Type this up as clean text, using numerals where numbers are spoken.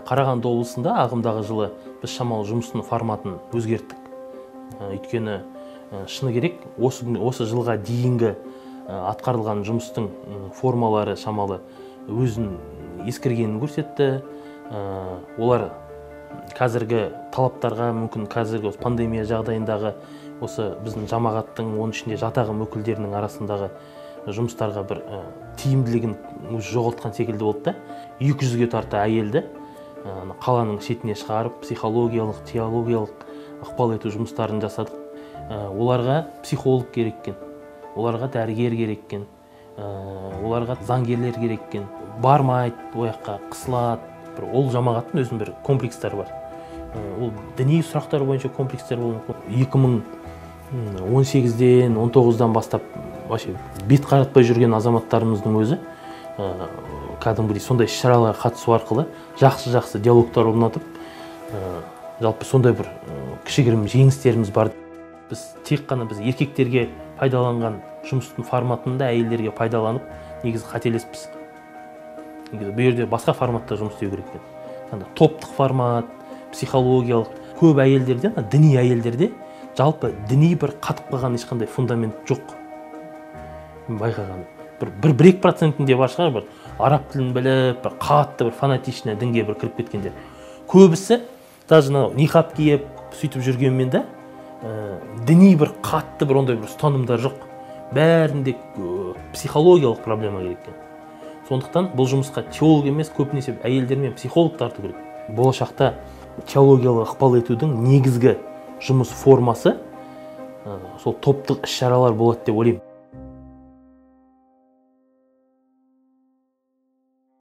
Қарағанды облысында ағымдағы жылы біз шамалы жұмыстың форматын өзгерттік. Өйткені шыны керек, осы жылға дейінгі атқарылған жұмыстың формалары шамалы өзін ескергенін көрсетті. Олар қазіргі талаптарға, мүмкін қазіргі пандемия жағдайындағы осы біздің жамағаттың, оның ішінде жатағым өкілдерінің арасындағы жұмыстарға бір тиімділігін жоғалтқан секілді болды да. 200-ге тарта әйелді қаланың шетіне шығарып, психологиялық, теологиялық ықпал ету жұмыстарын жасадық. Оларға психолог кереккен, оларға дәрігер кереккен, оларға заңгерлер кереккен. Бармайды, ояққа қысылады. Ол жамағаттың өзінің бір комплекстері бар. Ол діни сұрақтар бойынша комплекстер болуы. 2018-ден, 19-дан бастап бет қаратпай жүрген азаматтарымыздың өзі кәдімгідей сондай іс-шараларға қатысу арқылы жақсы диалогтар орнатып, жалпы сондай бір кішігірім жеңістеріміз бар. Біз тек қана еркектерге пайдаланған жұмыстың форматында әйелдерге пайдаланып, негізі қателеспіз. Бұл жерде басқа форматта жұмыс істеу керек екен. Топтық формат, психологиялық, көп әйелдерде, діни әйелдерде жалпы діни бір қатып қалған ешқандай фундамент жоқ. Байқағаным. 1-2%-інде бар шығар, бір араб тілін біліп, бір қатты бір фанатичный дінге бір кіріп кеткендер. Көбісі даже ниқаб киіп, сөйтіп жүргенмен де діни бір қатты бір ондай бір ұстанымдар жоқ. Бәрінде психологиялық проблема керек екен. Сондықтан бұл жұмысқа теолог емес, көбінесе әйелдер мен психолог тарту керек. Болашақта теологиялық ықпал етудің негізгі жұмыс формасы сол топтық іс-шаралар болады деп ойлаймын.